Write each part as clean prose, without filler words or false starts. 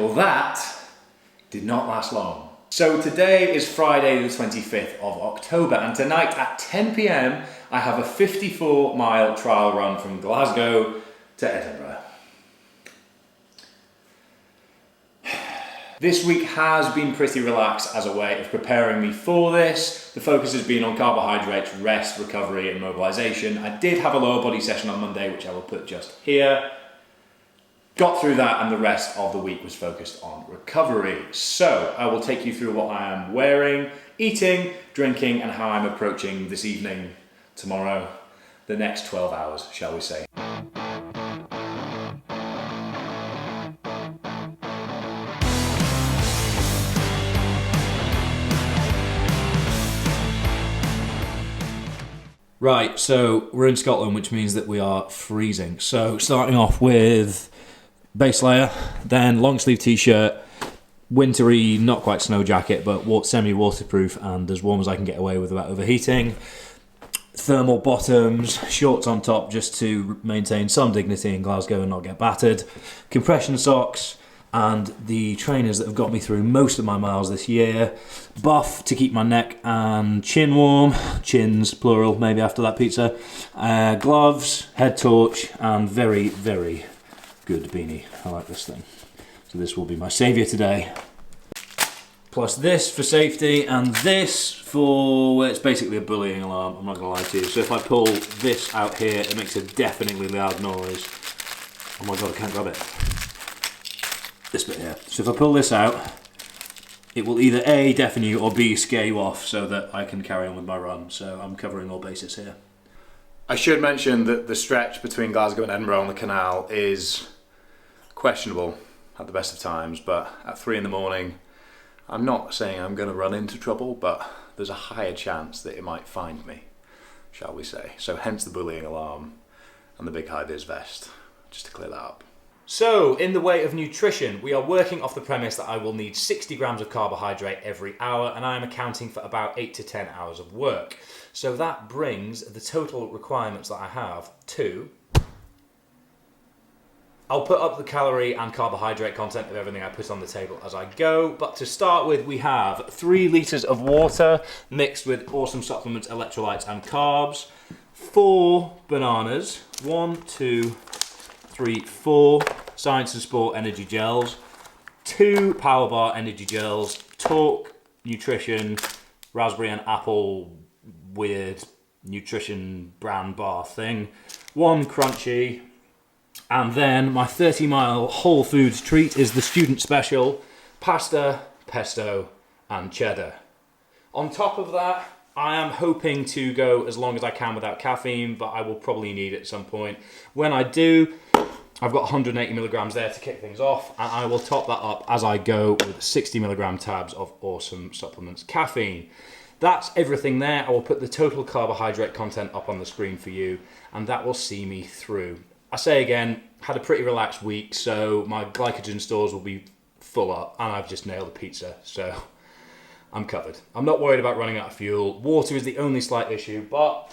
Well, that did not last long. So today is Friday the 25th of October, and tonight at 10 p.m. I have a 54-mile trial run from Glasgow to Edinburgh. This week has been pretty relaxed as a way of preparing me for this. The focus has been on carbohydrates, rest, recovery and mobilisation. I did have a lower body session on Monday, which I will put just here. Got through that, and the rest of the week was focused on recovery. So I will take you through what I am wearing, eating, drinking, and how I'm approaching this evening, tomorrow, the next 12 hours, shall we say. Right, so we're in Scotland, which means that we are freezing. So starting off with base layer, then long sleeve t-shirt, wintry, not quite snow jacket, but semi-waterproof and as warm as I can get away with without overheating. Thermal bottoms, shorts on top just to maintain some dignity in Glasgow and not get battered. Compression socks, and the trainers that have got me through most of my miles this year. Buff to keep my neck and chin warm, chins plural maybe after that pizza. Gloves, head torch, and very, very good beanie. I like this thing. So this will be my saviour today. Plus this for safety, and this for, well, it's basically a bullying alarm, I'm not going to lie to you. So if I pull this out here, it makes a deafeningly loud noise. Oh my god, I can't grab it. This bit here. So if I pull this out, it will either A, deafen you, or B, scare you off so that I can carry on with my run. So I'm covering all bases here. I should mention that the stretch between Glasgow and Edinburgh on the canal is questionable at the best of times, but at 3 in the morning, I'm not saying I'm going to run into trouble, but there's a higher chance that it might find me, shall we say. So hence the bullying alarm and the big high-vis vest, just to clear that up. So, in the way of nutrition, we are working off the premise that I will need 60 grams of carbohydrate every hour, and I am accounting for about 8 to 10 hours of work. So that brings the total requirements that I have to... I'll put up the calorie and carbohydrate content of everything I put on the table as I go, but to start with we have 3 litres of water mixed with awesome supplements, electrolytes and carbs, 4 bananas, 1, 2, 3, 4 Science and Sport energy gels, 2 Power Bar energy gels, Talk Nutrition, raspberry and apple weird nutrition brand bar thing, 1 Crunchy, and then my 30-mile Whole Foods treat is the student special, pasta, pesto and cheddar. On top of that, I am hoping to go as long as I can without caffeine, but I will probably need it at some point. When I do, I've got 180 milligrams there to kick things off, and I will top that up as I go with 60 milligram tabs of awesome supplements. Caffeine. That's everything there. I will put the total carbohydrate content up on the screen for you, and that will see me through. I say again, had a pretty relaxed week, so my glycogen stores will be full up, and I've just nailed a pizza, so I'm covered. I'm not worried about running out of fuel. Water is the only slight issue, but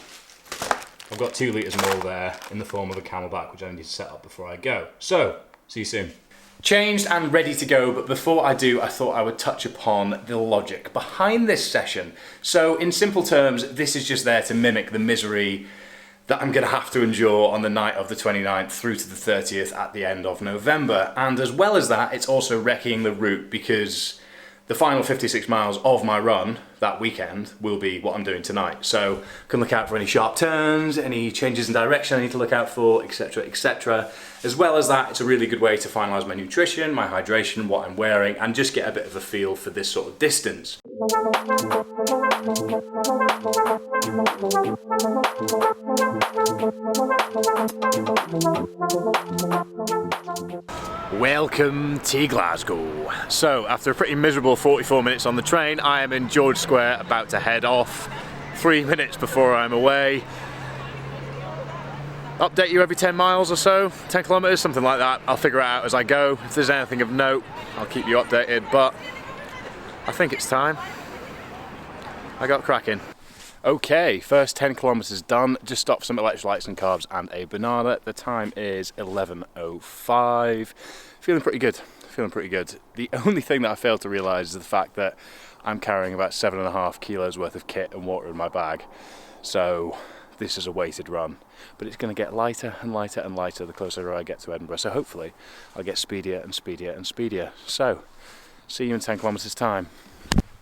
I've got 2 litres more there in the form of a Camelback, which I need to set up before I go. So, see you soon. Changed and ready to go, but before I do, I thought I would touch upon the logic behind this session. So, in simple terms, this is just there to mimic the misery that I'm going to have to endure on the night of the 29th through to the 30th at the end of November. And as well as that, it's also wrecking the route, because the final 56 miles of my run that weekend will be what I'm doing tonight. So can look out for any sharp turns, any changes in direction I need to look out for, etc, etc. As well as that, it's a really good way to finalise my nutrition, my hydration, what I'm wearing, and just get a bit of a feel for this sort of distance. Welcome to Glasgow. So after a pretty miserable 44 minutes on the train, I am in George Square about to head off. 3 minutes before I'm away. Update you every 10 miles or so, 10 kilometers, something like that. I'll figure it out as I go. If there's anything of note, I'll keep you updated, but I think it's time I got cracking. Okay, first 10 kilometers done. Just stopped for some electrolytes and carbs and a banana. The time is 11:05. Feeling pretty good. feeling pretty good. The only thing that I failed to realise is the fact that I'm carrying about 7.5 kilos worth of kit and water in my bag. So this is a weighted run, but it's going to get lighter and lighter and lighter the closer I get to Edinburgh. So hopefully I'll get speedier and speedier and speedier. So see you in 10 kilometres time.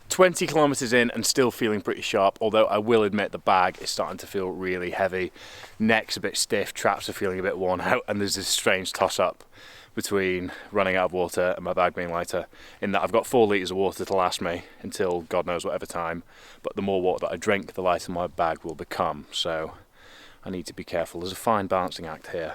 20 kilometres in and still feeling pretty sharp, although I will admit the bag is starting to feel really heavy. Neck's a bit stiff, traps are feeling a bit worn out, and there's this strange toss-up between running out of water and my bag being lighter, in that I've got 4 litres of water to last me until God knows whatever time, but the more water that I drink, the lighter my bag will become, so I need to be careful. There's a fine balancing act here.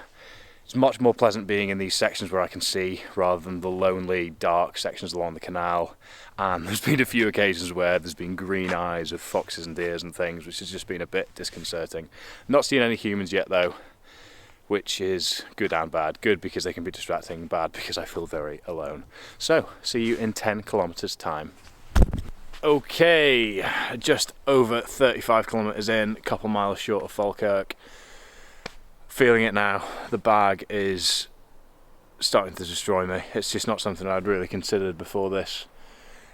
It's much more pleasant being in these sections where I can see, rather than the lonely, dark sections along the canal. And there's been a few occasions where there's been green eyes of foxes and deers and things, which has just been a bit disconcerting. Not seen any humans yet though, which is good and bad. Good because they can be distracting, bad because I feel very alone. So, see you in 10 kilometres time. Okay, just over 35 kilometres in, a couple miles short of Falkirk. Feeling it now. The bag is starting to destroy me. It's just not something I'd really considered before this.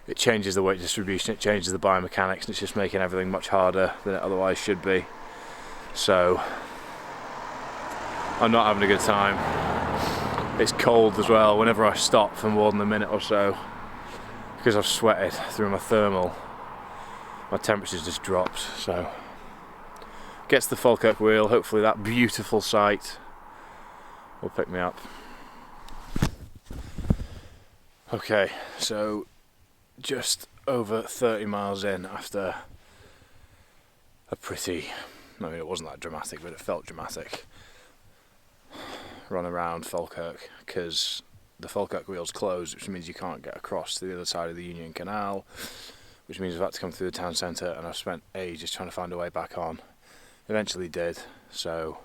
It changes the weight distribution, it changes the biomechanics, and it's just making everything much harder than it otherwise should be. So I'm not having a good time. It's cold as well. Whenever I stop for more than a minute or so, because I've sweated through my thermal, my temperature's just dropped. So gets the Falkirk wheel, hopefully that beautiful sight will pick me up. Okay, so just over 30 miles in after a pretty, I mean it wasn't that dramatic, but it felt dramatic, run around Falkirk, because the Falkirk wheel's closed, which means you can't get across to the other side of the Union Canal, which means I've had to come through the town centre, and I've spent ages trying to find a way back on. Eventually did, so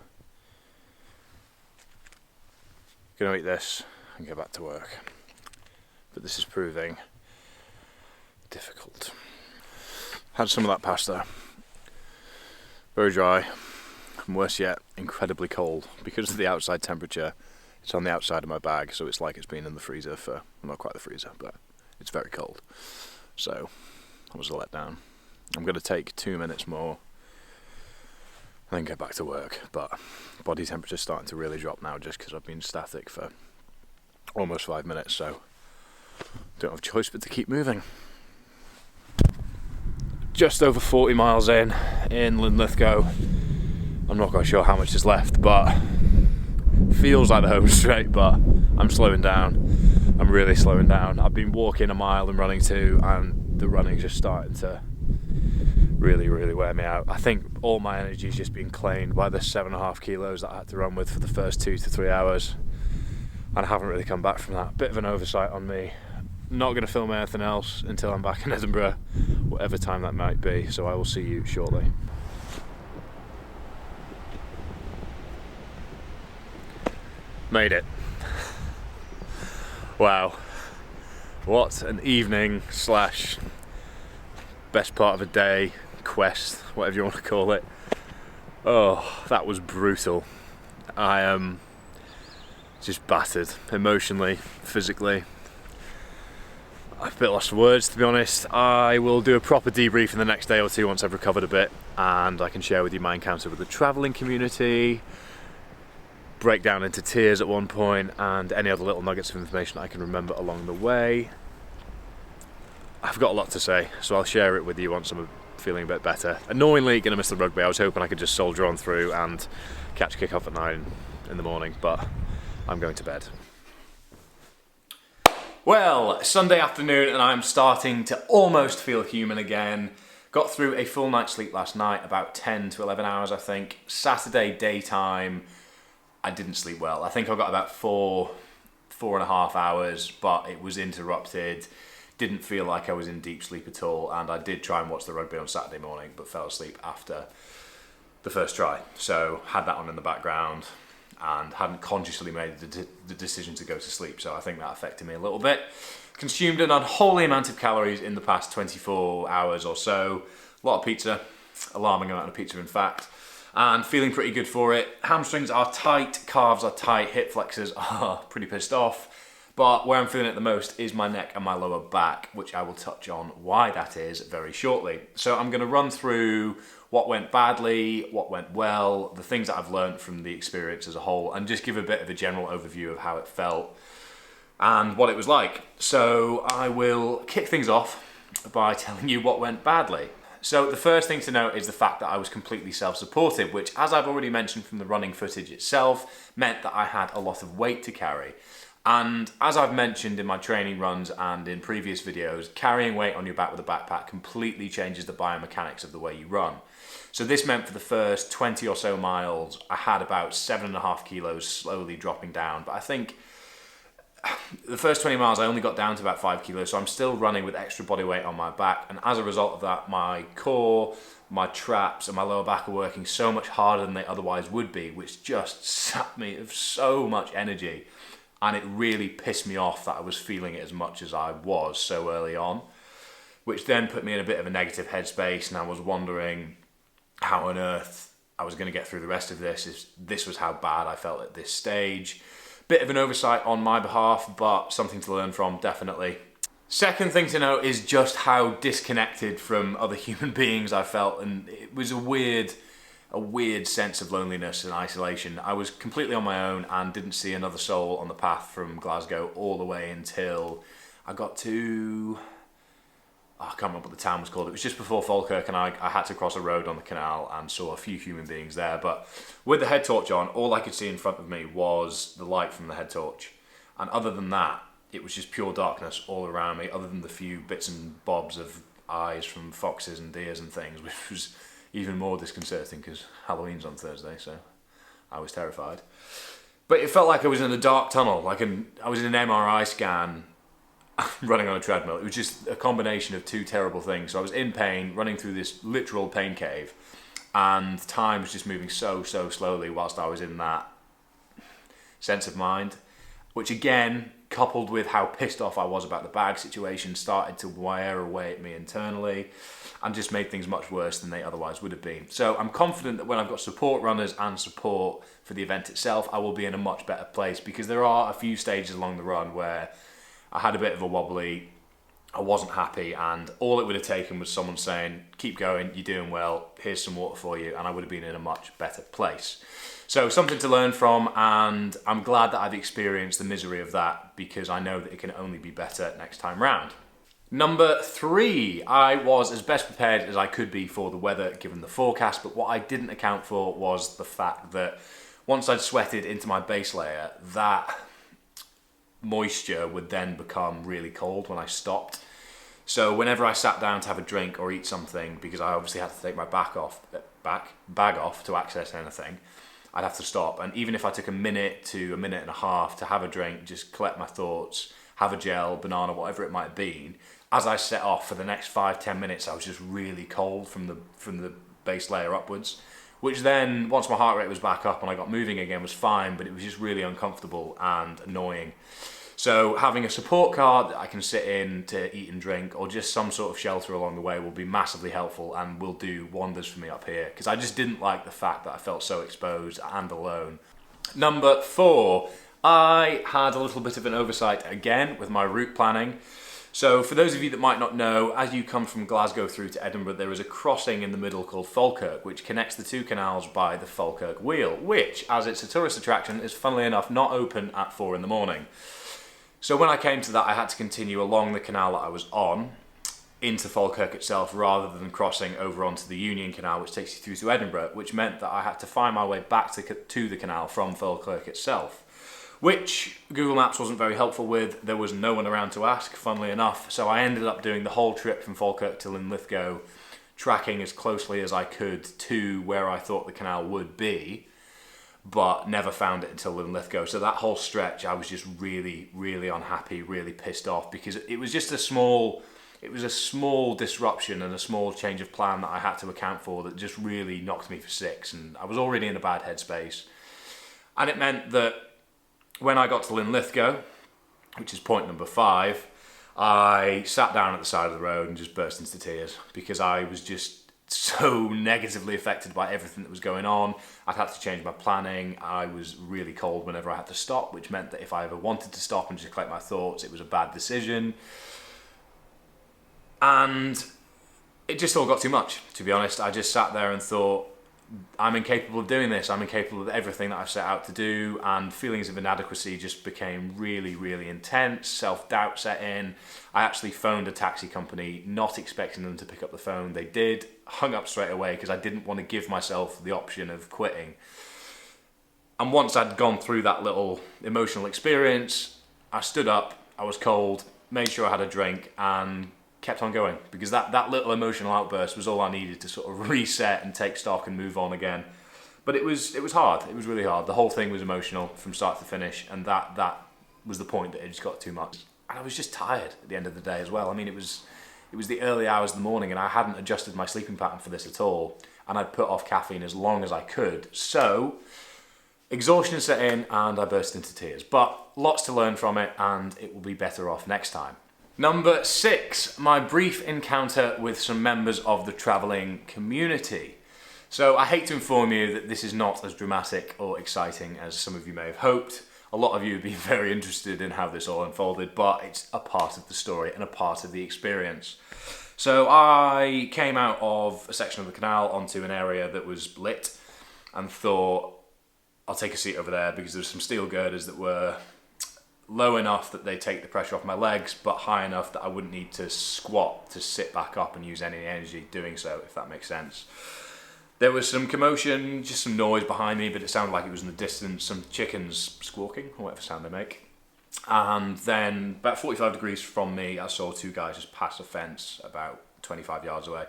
gonna eat this and get back to work. But this is proving difficult. Had some of that pasta. Very dry, and worse yet, incredibly cold. Because of the outside temperature, it's on the outside of my bag, so it's like it's been in the freezer for, well, not quite the freezer, but it's very cold. So, that was a letdown. I'm gonna take 2 minutes more and then get back to work, but body temperature's starting to really drop now just because I've been static for almost 5 minutes, so don't have a choice but to keep moving. Just over 40 miles in Linlithgow. I'm not quite sure how much is left, but feels like the home straight, but I'm slowing down. I'm really slowing down. I've been walking a mile and running 2, and the running's just starting to really wear me out. I think all my energy's just been claimed by the 7.5 kilos that I had to run with for the first 2 to 3 hours, and I haven't really come back from that. Bit of an oversight on me. Not going to film anything else until I'm back in Edinburgh, whatever time that might be, so I will see you shortly. Made it. Wow, what an evening slash best part of a day, quest, whatever you want to call it. Oh, that was brutal. I am just battered, emotionally, physically. I've a bit lost for words, to be honest. I will do a proper debrief in the next day or two once I've recovered a bit, and I can share with you my encounter with the travelling community, break down into tears at one point, and any other little nuggets of information I can remember along the way. I've got a lot to say, so I'll share it with you once I'm feeling a bit better. Annoyingly, gonna miss the rugby. I was hoping I could just soldier on through and catch kick-off at 9 in the morning, but I'm going to bed. Well, Sunday afternoon, and I'm starting to almost feel human again. Got through a full night's sleep last night, about 10 to 11 hours, I think. Saturday daytime, I didn't sleep well. I think I got about 4.5 hours, but it was interrupted. Didn't feel like I was in deep sleep at all, and I did try and watch the rugby on Saturday morning, but fell asleep after the first try. So had that on in the background, and hadn't consciously made the decision to go to sleep, so I think that affected me a little bit. Consumed an unholy amount of calories in the past 24 hours or so. A lot of pizza, alarming amount of pizza in fact, and feeling pretty good for it. Hamstrings are tight, calves are tight, hip flexors are pretty pissed off. But where I'm feeling it the most is my neck and my lower back, which I will touch on why that is very shortly. So I'm going to run through what went badly, what went well, the things that I've learned from the experience as a whole, and just give a bit of a general overview of how it felt and what it was like. So I will kick things off by telling you what went badly. So the first thing to note is the fact that I was completely self-supported, which, as I've already mentioned from the running footage itself, meant that I had a lot of weight to carry. And as I've mentioned in my training runs and in previous videos, carrying weight on your back with a backpack completely changes the biomechanics of the way you run. So this meant for the first 20 or so miles, I had about 7.5 kilos slowly dropping down. But I think the first 20 miles, I only got down to about 5 kilos. So I'm still running with extra body weight on my back. And as a result of that, my core, my traps and my lower back are working so much harder than they otherwise would be, which just sapped me of so much energy. And it really pissed me off that I was feeling it as much as I was so early on, which then put me in a bit of a negative headspace, and I was wondering how on earth I was going to get through the rest of this if this was how bad I felt at this stage. Bit of an oversight on my behalf, but something to learn from, definitely. Second thing to note is just how disconnected from other human beings I felt, and it was a weird sense of loneliness and isolation. I was completely on my own and didn't see another soul on the path from Glasgow all the way until I got to... I can't remember what the town was called. It was just before Falkirk, and I had to cross a road on the canal and saw a few human beings there. But with the head torch on, all I could see in front of me was the light from the head torch. And other than that, it was just pure darkness all around me, other than the few bits and bobs of eyes from foxes and deers and things, which was even more disconcerting because Halloween's on Thursday, so I was terrified. But it felt like I was in a dark tunnel, like I was in an MRI scan running on a treadmill. It was just a combination of two terrible things. So I was in pain, running through this literal pain cave, and time was just moving so slowly whilst I was in that sense of mind, which again, coupled with how pissed off I was about the bag situation, started to wear away at me internally and just made things much worse than they otherwise would have been. So I'm confident that when I've got support runners and support for the event itself, I will be in a much better place, because there are a few stages along the run where I had a bit of a wobbly, I wasn't happy, and all it would have taken was someone saying, keep going, you're doing well, here's some water for you, and I would have been in a much better place. So something to learn from, and I'm glad that I've experienced the misery of that, because I know that it can only be better next time round. Number 3, I was as best prepared as I could be for the weather given the forecast, but what I didn't account for was the fact that once I'd sweated into my base layer, that moisture would then become really cold when I stopped. So whenever I sat down to have a drink or eat something, because I obviously had to take my bag off to access anything, I'd have to stop. And even if I took a minute to a minute and a half to have a drink, just collect my thoughts, have a gel, banana, whatever it might have been, as I set off for the next 5-10 minutes, I was just really cold from the base layer upwards, which then, once my heart rate was back up and I got moving again, was fine, but it was just really uncomfortable and annoying. So having a support card that I can sit in to eat and drink, or just some sort of shelter along the way, will be massively helpful and will do wonders for me up here, because I just didn't like the fact that I felt so exposed and alone. Number 4, I had a little bit of an oversight again with my route planning. So for those of you that might not know, as you come from Glasgow through to Edinburgh, there is a crossing in the middle called Falkirk, which connects the two canals by the Falkirk Wheel, which, as it's a tourist attraction, is funnily enough not open at 4 in the morning. So when I came to that, I had to continue along the canal that I was on into Falkirk itself, rather than crossing over onto the Union Canal, which takes you through to Edinburgh, which meant that I had to find my way back to the canal from Falkirk itself, which Google Maps wasn't very helpful with. There was no one around to ask, funnily enough, so I ended up doing the whole trip from Falkirk to Linlithgow, tracking as closely as I could to where I thought the canal would be, but never found it until Linlithgow. So that whole stretch, I was just really unhappy, really pissed off, because it was just a small disruption and a small change of plan that I had to account for that just really knocked me for 6, and I was already in a bad headspace. And it meant that when I got to Linlithgow, which is point number 5, I sat down at the side of the road and just burst into tears, because I was just so negatively affected by everything that was going on. I'd had to change my planning. I was really cold whenever I had to stop, which meant that if I ever wanted to stop and just collect my thoughts, it was a bad decision. And it just all got too much, to be honest. I just sat there and thought, I'm incapable of doing this. I'm incapable of everything that I've set out to do, and feelings of inadequacy just became really, really intense. Self-doubt set in. I actually phoned a taxi company, not expecting them to pick up the phone. They did, hung up straight away because I didn't want to give myself the option of quitting. And once I'd gone through that little emotional experience, I stood up, I was cold, made sure I had a drink, and kept on going, because that little emotional outburst was all I needed to sort of reset and take stock and move on again. But it was hard. It was really hard. The whole thing was emotional from start to finish, and that was the point that it just got too much. And I was just tired at the end of the day as well. I mean, it was the early hours of the morning, and I hadn't adjusted my sleeping pattern for this at all, and I'd put off caffeine as long as I could. So exhaustion set in, and I burst into tears. But lots to learn from it, and it will be better off next time. Number 6, my brief encounter with some members of the travelling community. So I hate to inform you that this is not as dramatic or exciting as some of you may have hoped. A lot of you have been very interested in how this all unfolded, but it's a part of the story and a part of the experience. So I came out of a section of the canal onto an area that was lit and thought, I'll take a seat over there, because there's some steel girders that were low enough that they take the pressure off my legs, but high enough that I wouldn't need to squat to sit back up and use any energy doing so, if that makes sense. There was some commotion, just some noise behind me, but it sounded like it was in the distance, some chickens squawking, or whatever sound they make. And then, about 45 degrees from me, I saw 2 guys just pass a fence about 25 yards away.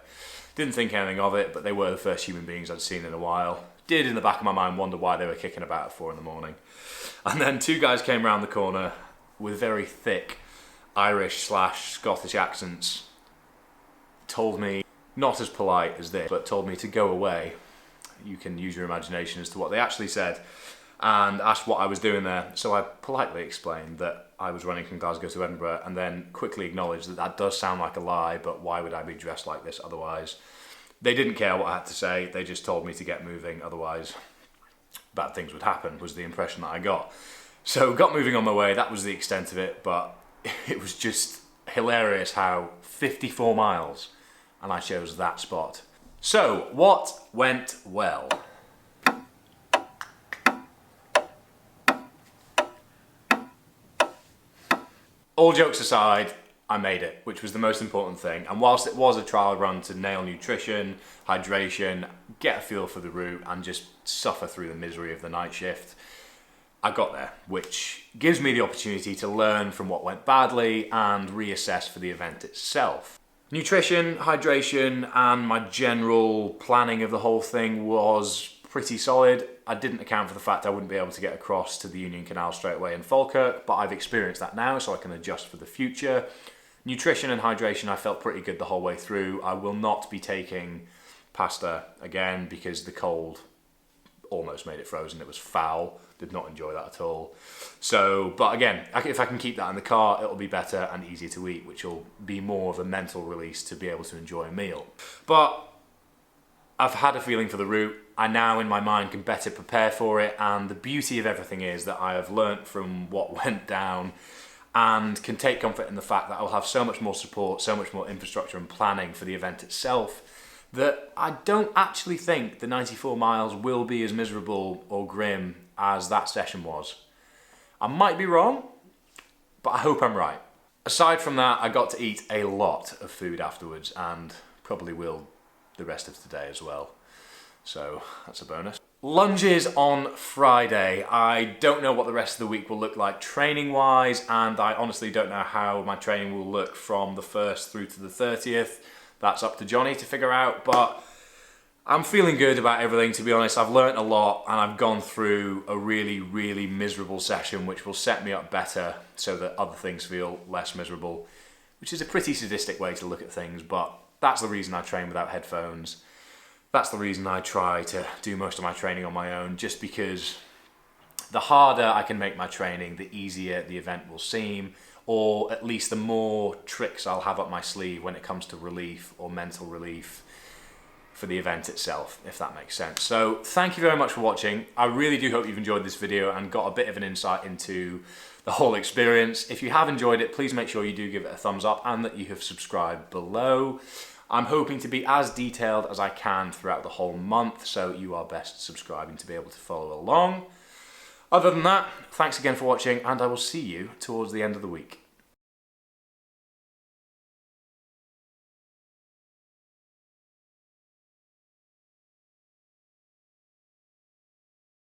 Didn't think anything of it, but they were the first human beings I'd seen in a while. Did, in the back of my mind, wonder why they were kicking about at 4 in the morning. And then 2 guys came round the corner with very thick Irish/Scottish accents, told me, not as polite as this, but told me to go away. You can use your imagination as to what they actually said, and asked what I was doing there. So I politely explained that I was running from Glasgow to Edinburgh, and then quickly acknowledged that that does sound like a lie, but why would I be dressed like this otherwise? They didn't care what I had to say, they just told me to get moving, otherwise bad things would happen, was the impression that I got. So got moving on my way, that was the extent of it, but it was just hilarious how 54 miles, and I chose that spot. So, what went well? All jokes aside, I made it, which was the most important thing. And whilst it was a trial run to nail nutrition, hydration, get a feel for the route, and just suffer through the misery of the night shift, I got there, which gives me the opportunity to learn from what went badly and reassess for the event itself. Nutrition, hydration, and my general planning of the whole thing was pretty solid. I didn't account for the fact I wouldn't be able to get across to the Union Canal straight away in Falkirk, but I've experienced that now, so I can adjust for the future. Nutrition and hydration, I felt pretty good the whole way through. I will not be taking pasta again because the cold almost made it frozen. It was foul. Did not enjoy that at all. So, but again, if I can keep that in the car, it'll be better and easier to eat, which will be more of a mental release to be able to enjoy a meal. But I've had a feeling for the route. I now, in my mind, can better prepare for it. And the beauty of everything is that I have learnt from what went down and can take comfort in the fact that I'll have so much more support, so much more infrastructure and planning for the event itself, that I don't actually think the 94 miles will be as miserable or grim as that session was. I might be wrong, but I hope I'm right. Aside from that, I got to eat a lot of food afterwards, and probably will the rest of today as well. So that's a bonus. Lunges on Friday. I don't know what the rest of the week will look like training wise, and I honestly don't know how my training will look from the 1st through to the 30th. That's up to Johnny to figure out, but I'm feeling good about everything, to be honest. I've learnt a lot, and I've gone through a really, really miserable session, which will set me up better so that other things feel less miserable, which is a pretty sadistic way to look at things, but that's the reason I train without headphones. That's the reason I try to do most of my training on my own, just because the harder I can make my training, the easier the event will seem, or at least the more tricks I'll have up my sleeve when it comes to relief or mental relief for the event itself, if that makes sense. So thank you very much for watching. I really do hope you've enjoyed this video and got a bit of an insight into the whole experience. If you have enjoyed it, please make sure you do give it a thumbs up and that you have subscribed below. I'm hoping to be as detailed as I can throughout the whole month, so you are best subscribing to be able to follow along. Other than that, thanks again for watching, and I will see you towards the end of the week.